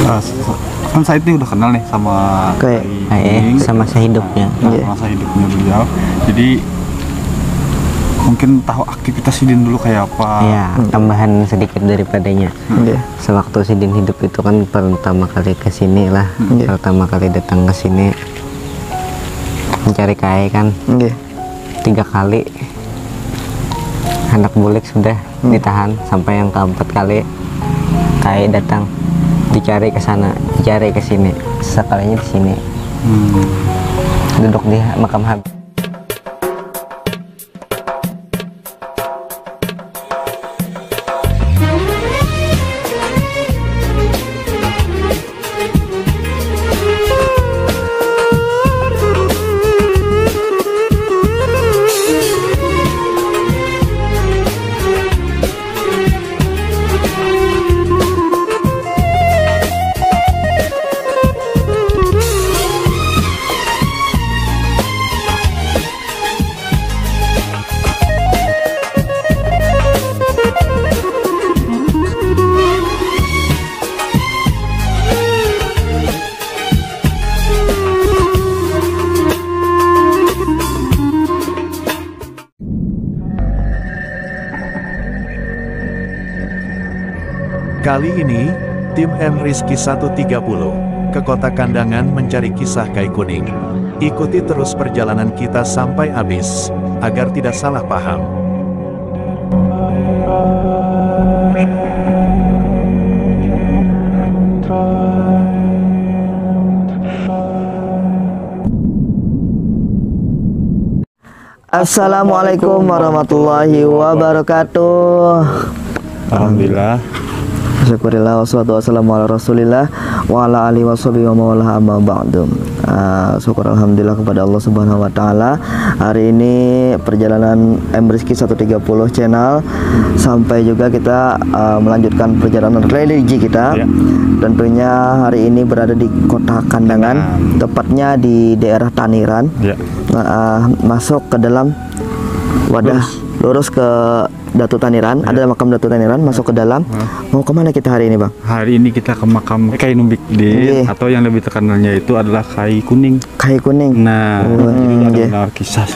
Kan saya ini udah kenal nih sama sama masa hidupnya. Masa hidupnya beliau. Jadi mungkin tahu aktivitas Sidin dulu kayak apa. Iya, tambahan sedikit daripadanya. Sewaktu Sidin hidup itu kan pertama kali ke sini lah. Pertama kali datang ke sini mencari kai kan. 3 kali anak bulik sudah ditahan, sampai yang keempat kali kai datang, dicari ke sana, dicari ke sini, sekalinya di sini. Duduk di makam Habib. Kali ini, tim M Rizky 130 ke kota Kandangan mencari kisah Kai Kuning. Ikuti terus perjalanan kita sampai habis, agar tidak salah paham. Assalamualaikum warahmatullahi wabarakatuh. Alhamdulillah. Syukurillah wassalatu wassalamu ala rasulillah wa ala alihi washabihi wa mawala amma ba'du. Syukur alhamdulillah kepada Allah Subhanahu wa taala. Hari ini perjalanan M Rizky 130 channel sampai juga kita melanjutkan perjalanan religi kita. Tentunya hari ini berada di kota Kandangan, tepatnya di daerah Taniran. Masuk ke dalam wadah, lurus ke Datu Taniran, ada makam Datu Taniran, masuk ke dalam. Mau kemana kita hari ini, Bang? Hari ini kita ke makam Kai Numbikdin, atau yang lebih terkenalnya itu adalah Kai Kuning. Kai Kuning. Nah, ada mendengar kisah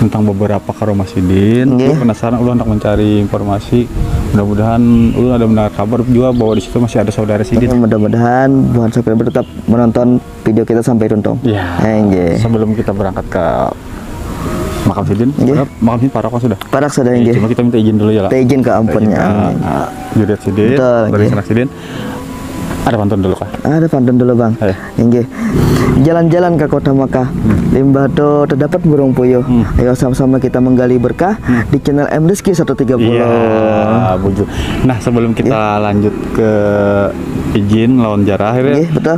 tentang beberapa karomah Sidin. Penasaran, ulun hendak mencari informasi. Mudah-mudahan ulun ada mendengar kabar juga bahwa di situ masih ada saudara Sidin. Mudah-mudahan buat subscriber tetap menonton video kita sampai tuntung. Sebelum kita berangkat ke makam Sidin, makam Sidin parak sudah. Parak sudah. Cuma kita minta izin dulu ya lah. Minta izin ke ampunnya. Juriat Sidin, barisan Sidin. Ada pantun dulu kah? Ada pantun dulu, Bang. Jalan-jalan ke kota Makkah, limbah do terdapat burung puyuh. Ayo sama-sama kita menggali berkah di channel M Rizky 130. Nah, sebelum kita lanjut ke izin lawan jarah,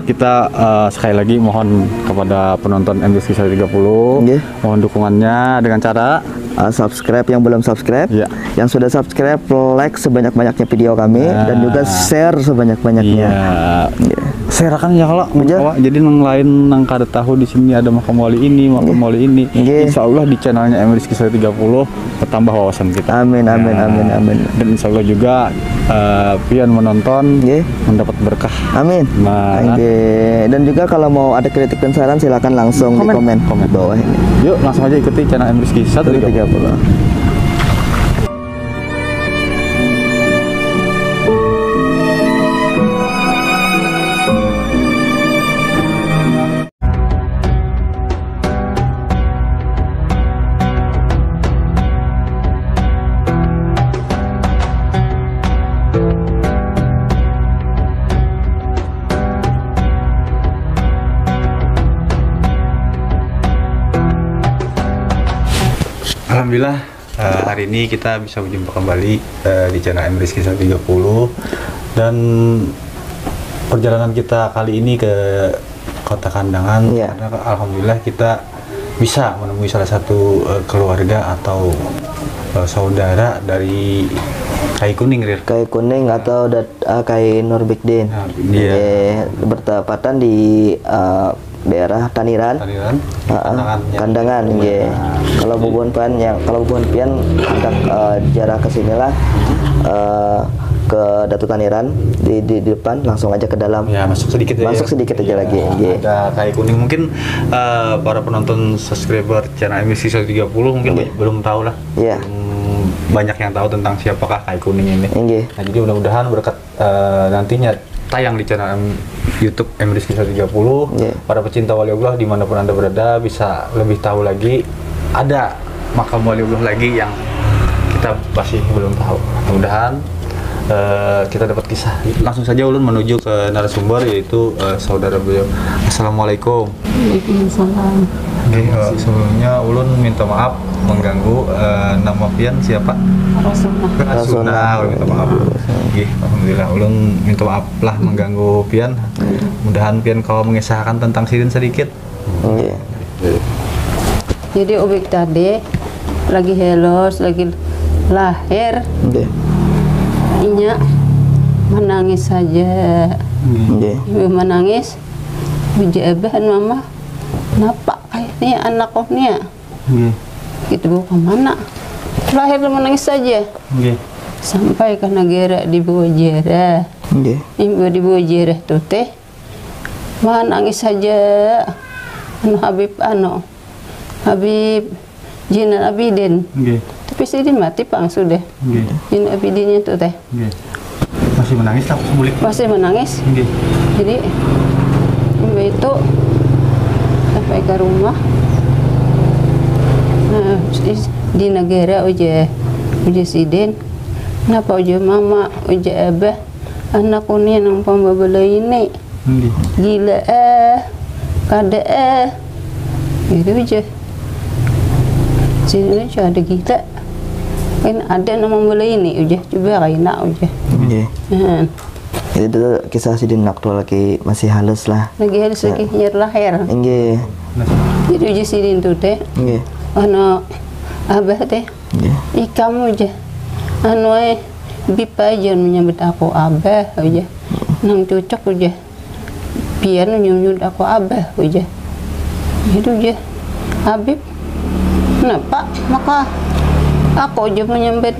kita sekali lagi mohon kepada penonton M Rizky 130, mohon dukungannya dengan cara subscribe yang belum subscribe, yang sudah subscribe like sebanyak-banyaknya video kami, dan juga share sebanyak-banyaknya. Share kan ya kalau jadi yang lain nang kada tahu di sini ada makam wali ini, makam wali ini. Insya Allah di channelnya M Rizky 130 bertambah wawasan kita. Amin. Dan insya Allah juga pian menonton mendapat berkah. Amin. Dan juga kalau mau ada kritik dan saran silakan langsung di komen bawah ini. Yuk langsung aja ikuti channel M Rizky 130. Alhamdulillah hari ini kita bisa berjumpa kembali di channel M Rizky 130, dan perjalanan kita kali ini ke kota Kandangan karena alhamdulillah kita bisa menemui salah satu keluarga atau saudara dari Kai Kuning, Kai Kuning atau Kai Numbikdin. Bertepatan di daerah Taniran, Kandangan. Kalau bubuan pian hendak jarak ke sinilah ke Datu Taniran di depan, langsung aja ke dalam. Ya, masuk sedikit aja. Masuk sedikit aja lagi. Ada kai kuning, mungkin para penonton subscriber channel MRiski 130 mungkin belum tahu lah. Iya. Banyak yang tahu tentang siapakah kai kuning ini. Nah, jadi mudah-mudahan berkat nantinya tayang di channel YouTube MRiski 130, para pecinta waliullah dimanapun Anda berada bisa lebih tahu lagi, ada makam waliullah lagi yang kita masih belum tahu. Mudah-mudahan kita dapat kisah. Langsung saja ulun menuju ke narasumber, yaitu saudara beliau. Assalamualaikum. Waalaikumsalam. Sebelumnya ulun minta maaf mengganggu. Nama pian siapa? Rasuna. Minta maaf. Alhamdulillah ulun minta maaf lah mengganggu pian. Mudahan pian kau mengisahkan tentang Sidin sedikit. Jadi ubik tadi lagi helos, lagi lahir. Inya menangis saja. Ibu menangis. Ujabahan mama, kenapa kayaknya anakku nih? Gitu bu kemana? Lahir menangis saja. Sampai ke negara di Bojera. Ibu di Bojera tuh teh menangis saja. Habib Jinal Abidin. Tapi Sidin mati pang sudah. Jinal Abidinnya tuh teh. Masih menangis lah, masih menangis. Jadi ibu itu sampai ke rumah. Nah, di negara uja Sidin. Kenapa uja mama, uja abah, anakku nih nang pembabala ini. Gila kada gitu aja. Sini aja ada gila. Kan ada nama pembala ini uja coba kayak nak uja. Itu kisah Sidin waktu lagi masih halus lah. Lagi halus lagi lahir. Jadi uja Sidin tuh teh. Ano abah teh. Kamu aja. Bipa aja menyambut aku abah aja. Nang cocok aja. Biar nyunyut aku abah aja. Itu aja. Habib. Kenapa? Maka aku aja menyambut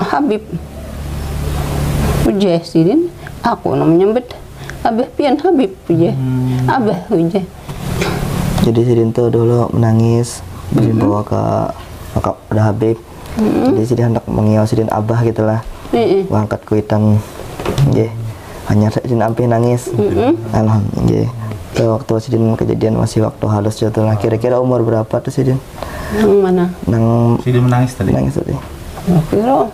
Habib. Uja Sidin, aku menyambut abah pian Habib aja. Abah aja. Jadi Sidin tuh dulu menangis, dibawa ke makam Habib. Jadi Sidin hendak mengiau Sidin abah gitulah. Angkat kuitan. Hanya Sidin sampai nangis. Alhamdulillah. Waktu Sidin kejadian masih waktu halus jatuh lah. Kira-kira umur berapa tuh Sidin? Yang mana? Nang Sidin menangis tadi. Kira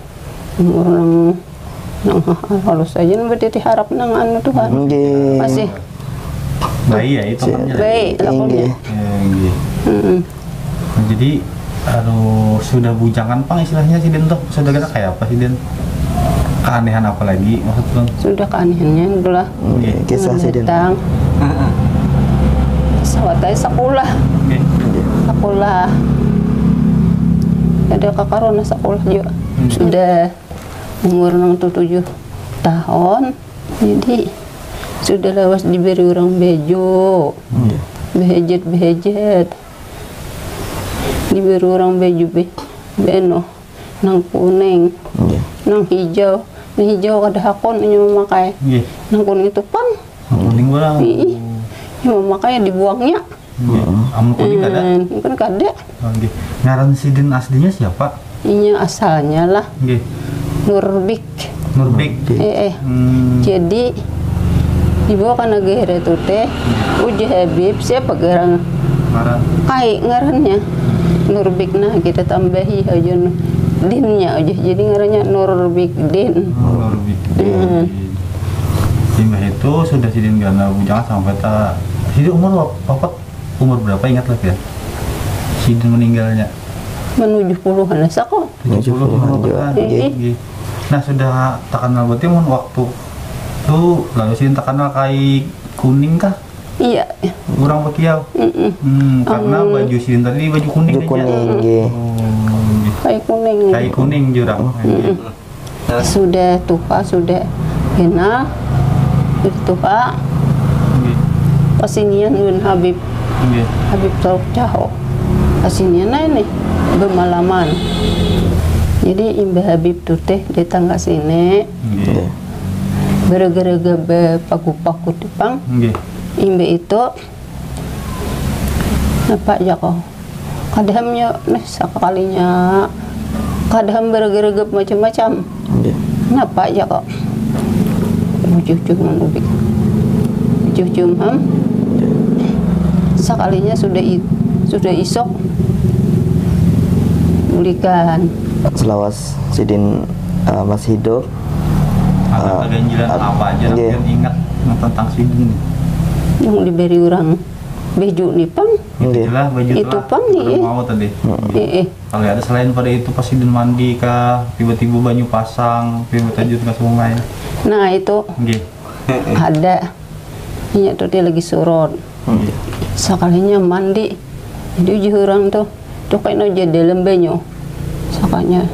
umur nang halus aja berarti diharap nang anu Tuhan. Masih bayi ya itu kan. Bayi lakonnya. Jadi sudah bujangan pang istilahnya Sidin tuh. Sudah kira kayak apa Sidin? Keanehan apa lagi maksudnya? Sudah keanehannya itulah. Kisah Sidin. Sawatai sekolah. Sekolah. Ada kakarona sekolah juga. Sudah umur 67 tahun. Jadi sudah lawas diberi orang bejo. Behejet. Diberi orang bejo beno nang kuning. Nang hijau. Nang hijau ada hakon ini memakai. Nang kuning itu pang. Kuning bola. Makanya dibuangnya. Amun kuning kada? Kan kada. Ngaran Sidin aslinya siapa? Ini asalnya lah. Nurbik. Jadi dibawa ke negara itu teh. Uja Habib siapa gerang? Kai ngarannya. Nurbik nah kita tambahi aja dinnya aja. Jadi ngarannya Nurbik Din. Timbah itu sudah Sidin gana bujangan sama peta. Sidin umur berapa ingat lagi ya? Sidin meninggalnya menuju puluhan asa kok. 70-an. Nah sudah tak kenal berarti waktu tuh lalu Sidin tak kenal kai kuning kah? Iya. Kurang pakiau. Karena baju Sidin tadi baju kuning aja. Kai kuning jurang. Sudah tua sudah kenal. Itu Pak. Pasinian Yun Habib. Habib Tauk Caho. Pasinian ini bermalaman. Jadi Imbe Habib tuh teh datang ke sini. Gara-gara gabe paku-paku Jepang. Imbe itu apa ya kok? Kadangnya nih sekalinya kadang gara-gara macam-macam. Kenapa ya kok? Cucu sekalinya sudah isok bulikan. Selawas Sidin masih hidup. Ada keganjilan apa aja yang ingat tentang Sidin? Yang diberi orang baju nih pang. Itulah baju itu pang nih. Mau tadi. Kalau ada selain pada itu pas Sidin mandi kah, tiba-tiba banyu pasang, tiba-tiba tajud ke sungai. Nah itu ada. Ini tuh dia lagi surut. Sekalinya mandi. Jadi uji orang tuh kayak aja dalam banyu. Sakanya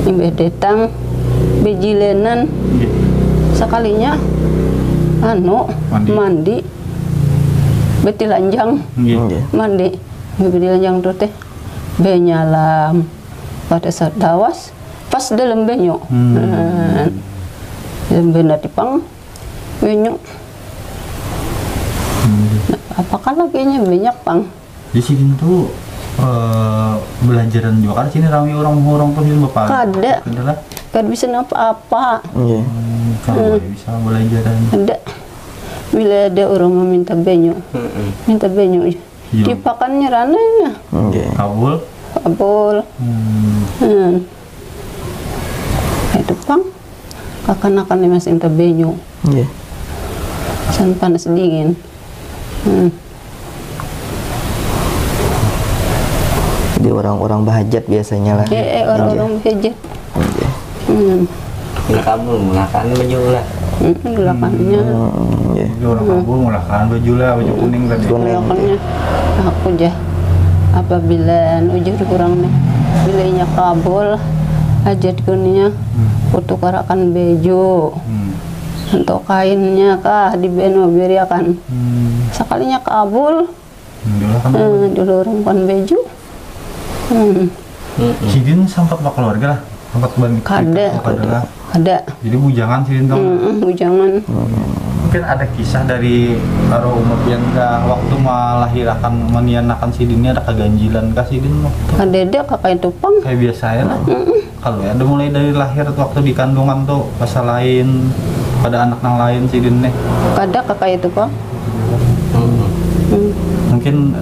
Imbe datang bejilenan. Sekalinya mandi betilanjang mandi betilanjang tuh teh benyalam pada saat dawas pas dalam banyu dalam benar dipang banyu apakah laginya banyak pang di sini tuh belajaran juga kan sini ramai orang-orang pun itu bapak kada bisa apa-apa kalau bisa belajaran ada bila ada orang meminta banyu dipakannya rananya kabul itu pang kakak-kakaknya masih minta banyu sangat panas dingin Jadi orang-orang bahajat biasanya lah. Orang-orang bahajat. Di kabul mulakan baju lah. Mulakannya. Orang kabul mulakan baju lah, baju kuning tadi. Mulakannya aku jah apabila ujur kurang nih bilainya kabul hajat kuningnya kutukarakan baju untuk kainnya kah di beno beriakan sekalinya kabul dulu orang kan baju Sidin sempat pak keluarga lah sempat balik ada jadi bujangan Sidin tahu bujangan mungkin ada kisah dari Karo Umat yang waktu melahirkan menianakan Sidin ini ada keganjilan kah Sidin waktu ada kakak itu pang kayak biasa ya lah kalau ya ada mulai dari lahir waktu di kandungan tuh pasal lain pada anak yang lain Sidin nih ada kakak itu pang mungkin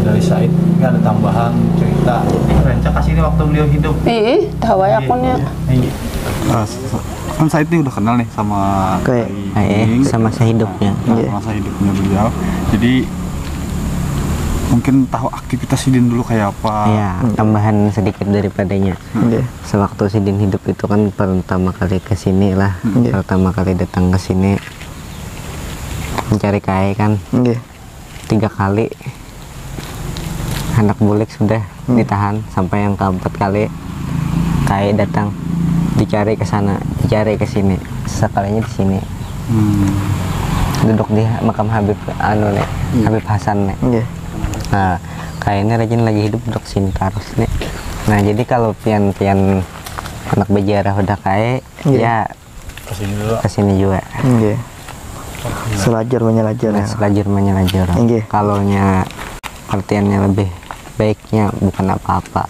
dari Said nggak ada tambahan cerita Renca kasih ini waktu beliau hidup tahu ya akunnya kan Said ini udah kenal nih sama sama masa hidupnya masa hidupnya beliau jadi mungkin tahu aktivitas Sidin dulu kayak apa ya tambahan sedikit daripadanya sewaktu Sidin hidup itu kan pertama kali kesini lah pertama kali datang ke sini mencari kai kan 3 kali anak bulik sudah ditahan sampai yang keempat kali kai datang dicari ke sana dicari ke sini sekalinya di sini duduk di makam Habib Habib Hasan nih nah kayaknya rajin lagi hidup duduk sini terus nih nah jadi kalau pian anak berjarah udah kaya ya kesini juga Selajar menyelajar kalau nya artiannya lebih baiknya bukan apa-apa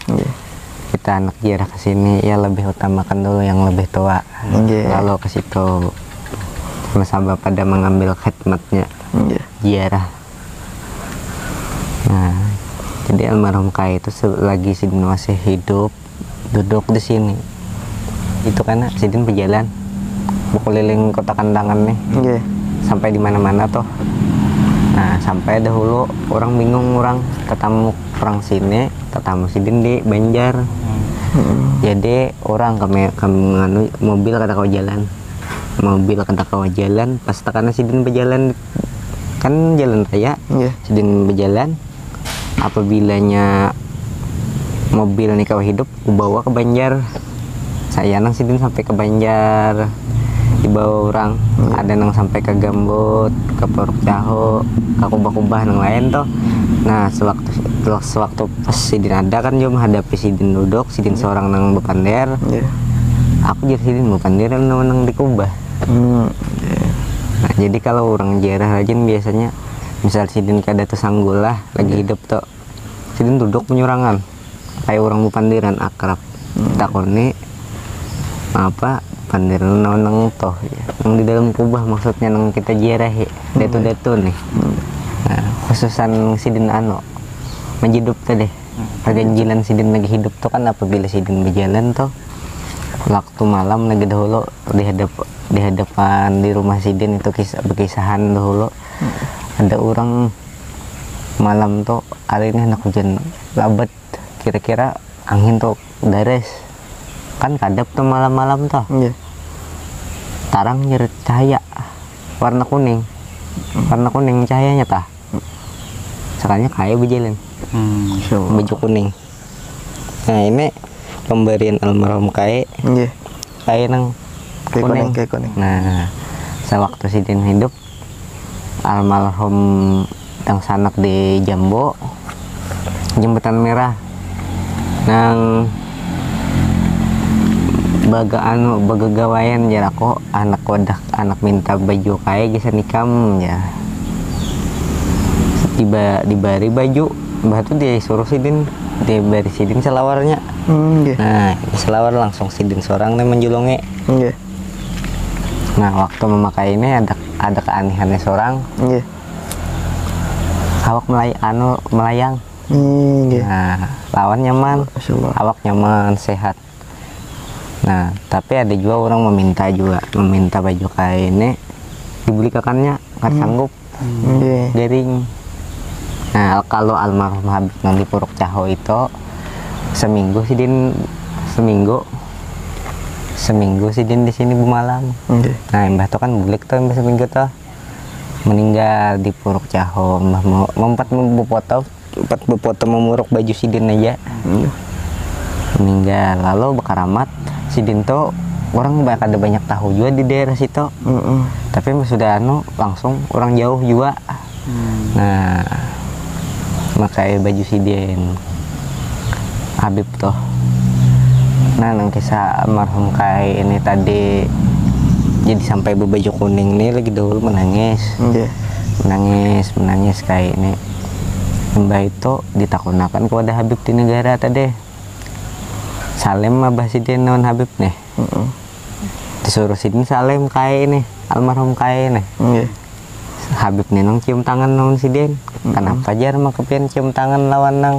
kita anak ziarah ke sini ya lebih utamakan dulu yang lebih tua kalau ke situ nasabah pada mengambil khidmatnya ziarah nah jadi almarhum Kai itu selagi Sidin masih hidup duduk di sini itu karena Sidin berjalan berkeliling kota Kandangan nih sampai di mana-mana tuh nah sampai dahulu orang bingung orang tetamu orang sini tetamu Sidin di Banjar jadi orang kami mobil kata kau jalan pas karena Sidin berjalan kan jalan raya Sidin berjalan apabilanya mobil nih kau hidup bawa ke Banjar saya nang Sidin sampai ke Banjar dibawa orang ada yang sampai ke Gambut ke Puruk Caho ke kubah-kubah yang lain tuh nah sewaktu sewaktu pas Sidin ada kan dia menghadapi Sidin duduk, Sidin seorang nang bepander. Aku jadi Sidin bepander nang dikubah. Nah, jadi kalau orang jarah rajin biasanya misal Sidin kada tuh sanggul lah lagi hidup tuh Sidin duduk penyurangan kayak orang bepandiran akrab. Takoni apa pandiran nang toh yang di dalam kubah maksudnya nang kita jarah datu nih. Nah, khususan Sidin menjidup tadi perganjilan Sidin lagi hidup tuh kan apabila Sidin berjalan tuh waktu malam lagi dahulu di hadapan di rumah Sidin itu berkisahan dahulu ada orang malam tuh hari ini anak hujan labat kira-kira angin tuh dares kan kadap tuh malam-malam tuh tarang nyeret cahaya warna kuning cahayanya tah sekarangnya kayak berjalan baju kuning. Nah ini pemberian almarhum kayak nang kuning. Nah sewaktu Sidin hidup almarhum yang sanak di Jambo jembatan merah nang baga gawayan jarak kok anak minta baju kayak gisa nikam ya dibari baju batu dia suruh Sidin dia bari Sidin selawarnya. Nah selawar langsung Sidin seorang nih menjulungi. Nah waktu memakai ini ada keanehannya seorang awak melayang. Nah lawan nyaman, awak nyaman sehat. Nah tapi ada juga orang meminta baju kayak ini dibelikannya nggak sanggup garing. Nah kalau almarhum Habib yang di Puruk Caho itu seminggu Sidin di sini bumalam. Nah mbah tuh kan bulik tuh mbah seminggu tuh meninggal di Puruk Caho. Mbah mau empat bepoto memuruk baju Sidin aja. Meninggal lalu bekaramat Sidin tuh orang ada banyak tahu juga di daerah situ. Tapi sudah langsung orang jauh juga. Nah pakai baju Sidin Habib tuh. Nah nang kisah almarhum kayak ini tadi jadi sampai berbaju kuning nih lagi dahulu menangis kayak ini. Mbah itu ditakunakan kepada Habib di negara tadi Salem abah Sidin non Habib nih. Disuruh Sidin Salem kayak ini almarhum kayak nih. Habib nih nang cium tangan non Sidin. Kenapa jar makepian cium tangan lawan nang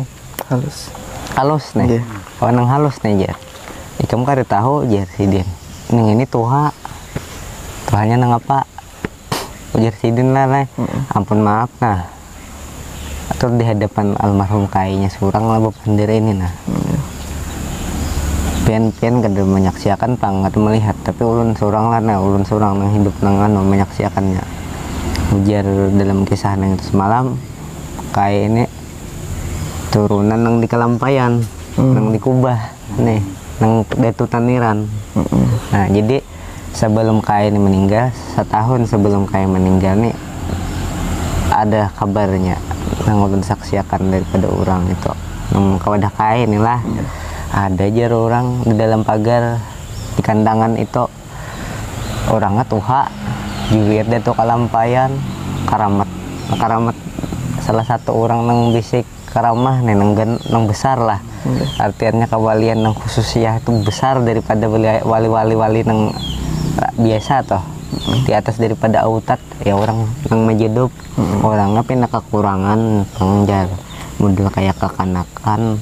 halus nih. Lawan nang halus nih jar. Ikam kada tahu jar Sidin. Neng ini Tuhanya nang apa? Ujar Sidin lah. Ampun maaf nah. Atau di hadapan almarhum kayaknya surang lah sendiri ini nah. Pian kada menyaksikan pangat melihat tapi ulun surang lah nah ulun surang nang hidup nang menyaksikannya. Ujar dalam kisah nang itu semalam kayak ini turunan nang di Kalampayan nang di Kubah nih nang Datu Taniran. Nah jadi sebelum kayak ini meninggal setahun sebelum kayak meninggal nih ada kabarnya nang ulun saksiakan daripada orang itu nang kawadah kayak inilah ada aja orang di dalam pagar di kandangan itu orangnya tuha juwir Datu Kalampayan karamat salah satu orang nang bisik karamah nih nang besar lah. Artinya kawalian nang khususnya itu besar daripada wali-wali nang biasa toh. Di atas daripada autat ya orang nang majedup orangnya pina kekurangan pengjar model kayak kekanakan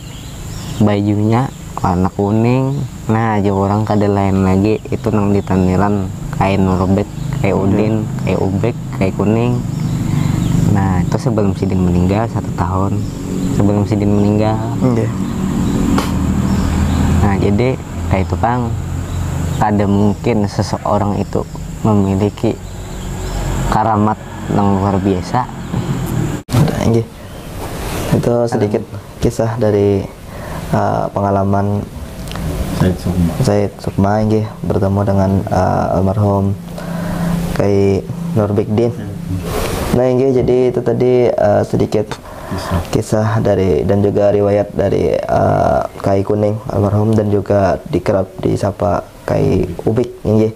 bajunya warna kuning. Nah aja orang kada lain lagi itu nang ditaniran kain robek kayak udin kayak ubek kayak kuning. Nah itu sebelum Sidin meninggal 1 tahun sebelum Sidin meninggal. Nah jadi kayak itu Kang kada mungkin seseorang itu memiliki karamat yang luar biasa. Itu sedikit kisah dari pengalaman Zaid Sukma bertemu dengan almarhum Kiai Nurbekdin. Nah jadi itu tadi sedikit kisah dari dan juga riwayat dari Kai Kuning almarhum, dan juga dikerap disapa Kai Ubik inggih,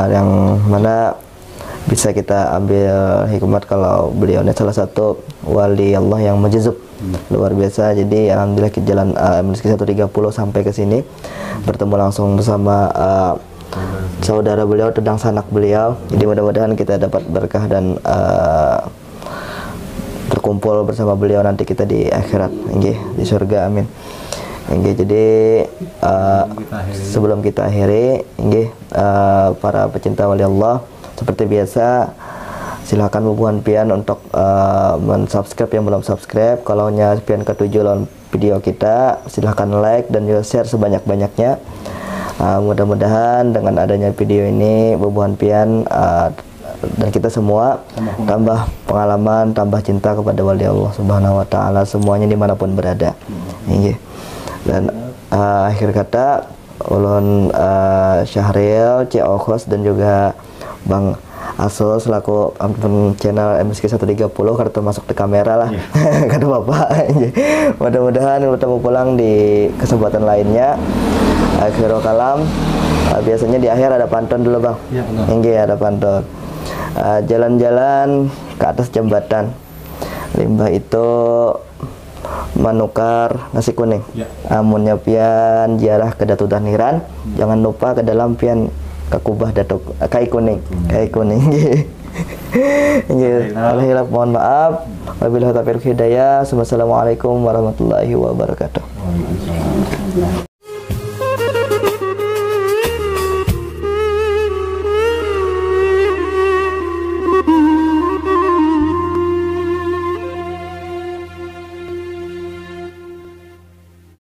yang mana bisa kita ambil hikmat kalau beliau ini salah satu wali Allah yang mujizub luar biasa. Jadi alhamdulillah jalan MRSK 130 sampai ke sini bertemu langsung bersama saudara beliau, tedang sanak beliau. Jadi mudah-mudahan kita dapat berkah dan terkumpul bersama beliau nanti kita di akhirat nggih, di surga, amin. Nggih, jadi sebelum kita akhiri nggih, para pecinta wali Allah, seperti biasa silahkan bubuhan pian untuk mensubscribe yang belum subscribe. Kalau nya pian ketujuh lawan video kita, silahkan like dan juga share sebanyak-banyaknya. Mudah-mudahan dengan adanya video ini bubuhan pian dan kita semua tambah pengalaman, tambah cinta kepada wali Allah Subhanahu wa taala semuanya dimanapun berada. Dan akhir kata ulun Syahril, Cik Okhos dan juga Bang Asul selaku channel MRSK 130 karena termasuk di kamera lah, kata Bapak. Mudah-mudahan bertemu pulang di kesempatan lainnya. Akhirul kalam, biasanya di akhir ada pantun dulu Bang. Ada pantun. Jalan-jalan ke atas jembatan, limbah itu menukar nasi kuning. Amunnya pian ziarah ke Datu Daniran, jangan lupa ke dalam pian ke kubah Datuk Kai Kuning. Alhamdulillah, mohon maaf. Wabillahi taufiq hidayah. Wassalamualaikum warahmatullahi wabarakatuh.